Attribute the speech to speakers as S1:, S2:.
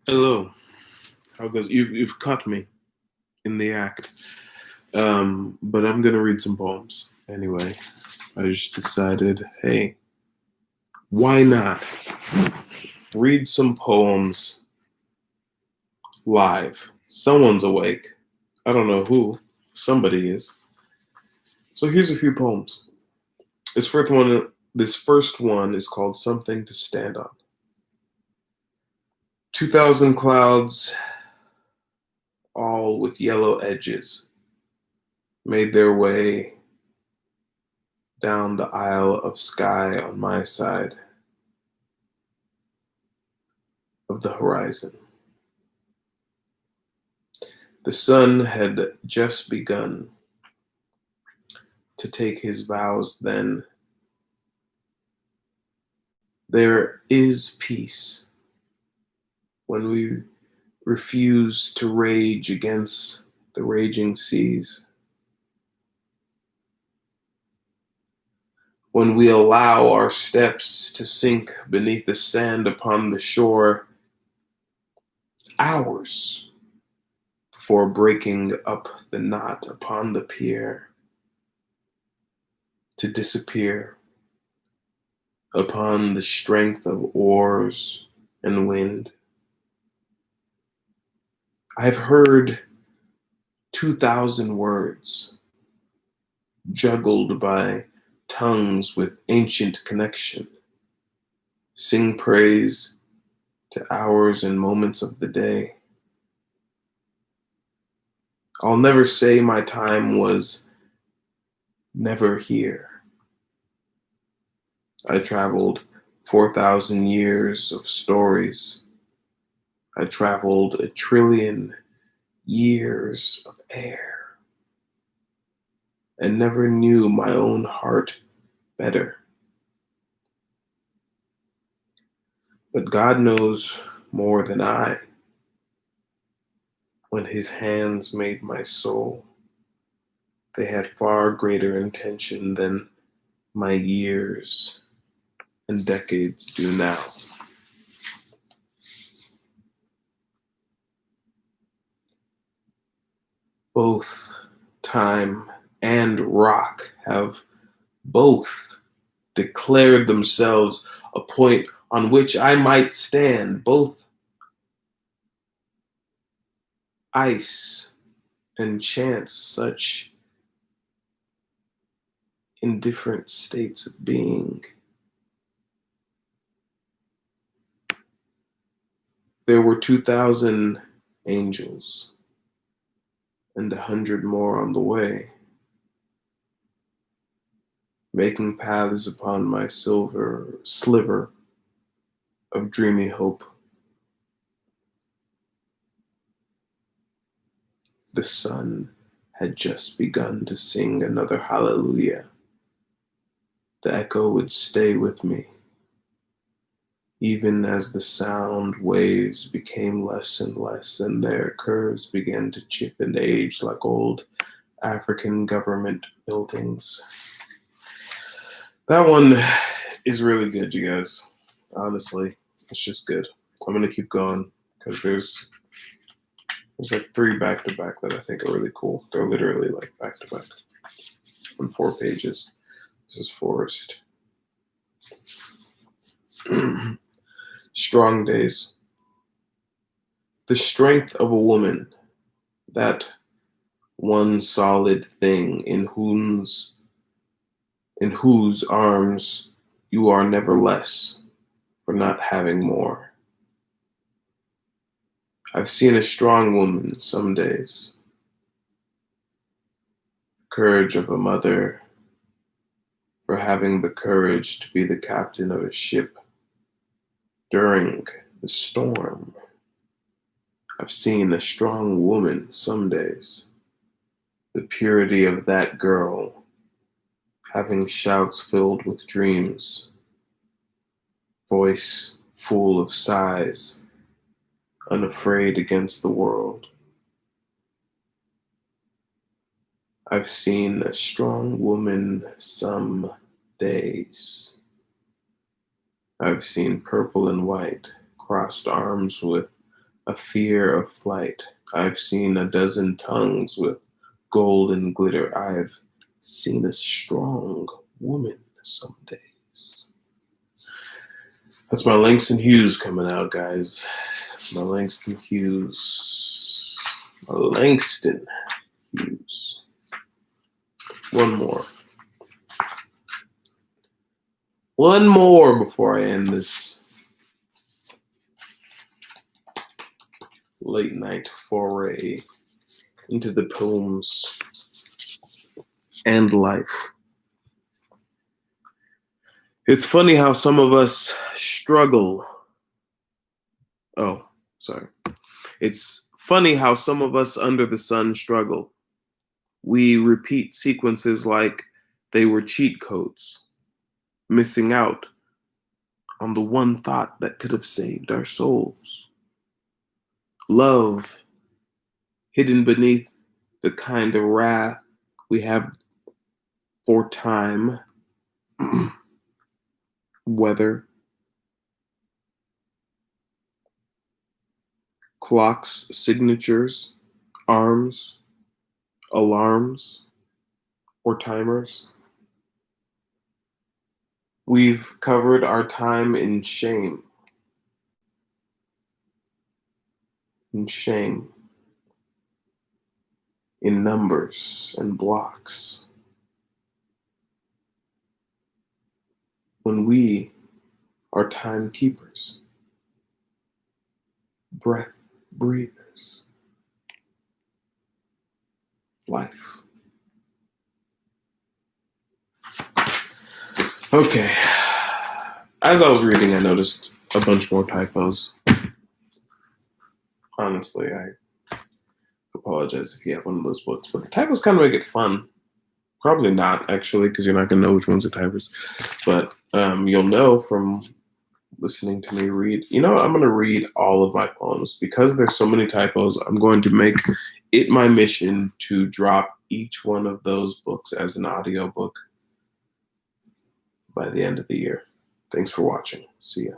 S1: Hello. How goes? You've caught me in the act. But I'm gonna read some poems anyway. I just decided, hey, why not read some poems live? Someone's awake. I don't know who. Somebody is. So here's a few poems. This first one is called "Something to Stand On." 2,000 clouds, all with yellow edges, made their way down the aisle of sky on my side of the horizon. The sun had just begun to take his vows then. There is peace when we refuse to rage against the raging seas. When we allow our steps to sink beneath the sand upon the shore, hours before breaking up the knot upon the pier, to disappear upon the strength of oars and wind. I've heard 2,000 words juggled by tongues with ancient connection, sing praise to hours and moments of the day. I'll never say my time was never here. I traveled 4,000 years of stories. I traveled 1,000,000,000,000 years of air and never knew my own heart better. But God knows more than I. When his hands made my soul, they had far greater intention than my years and decades do now. Both time and rock have both declared themselves a point on which I might stand. Both ice and chance, such in different states of being. There were 2,000 angels and 100 more on the way, making paths upon my silver sliver of dreamy hope. The sun had just begun to sing another hallelujah. The echo would stay with me, even as the sound waves became less and less, and their curves began to chip and age like old African government buildings. That one is really good, you guys. Honestly, it's just good. I'm gonna keep going because there's like 3 back to back that I think are really cool. They're literally like back to back on 4 pages. This is Forest. Strong days. The strength of a woman, that one solid thing in whose arms you are never less for not having more. I've seen a strong woman some days, the courage of a mother for having the courage to be the captain of a ship during the storm. I've seen a strong woman some days, the purity of that girl having shouts filled with dreams, voice full of sighs, unafraid against the world. I've seen a strong woman some days. I've seen purple and white, crossed arms with a fear of flight. I've seen a dozen tongues with gold and glitter. I've seen a strong woman some days. That's my Langston Hughes coming out, guys. That's my Langston Hughes. My Langston Hughes. One more. One more before I end this late night foray into the poems and life. It's funny how some of us struggle. Oh, sorry. It's funny how some of us under the sun struggle. We repeat sequences like they were cheat codes, missing out on the one thought that could have saved our souls. Love hidden beneath the kind of wrath we have for time, weather, clocks, signatures, arms, alarms, or timers. We've covered our time in shame. In shame. In numbers and blocks. When we are timekeepers, breath breathers, life. Okay. As I was reading, I noticed a bunch more typos. Honestly, I apologize if you have one of those books, but the typos kind of make it fun. Probably not, actually, because you're not going to know which ones are typos. But you'll know from listening to me read. You know what? I'm going to read all of my poems. Because there's so many typos, I'm going to make it my mission to drop each one of those books as an audiobook by the end of the year. Thanks for watching. See ya.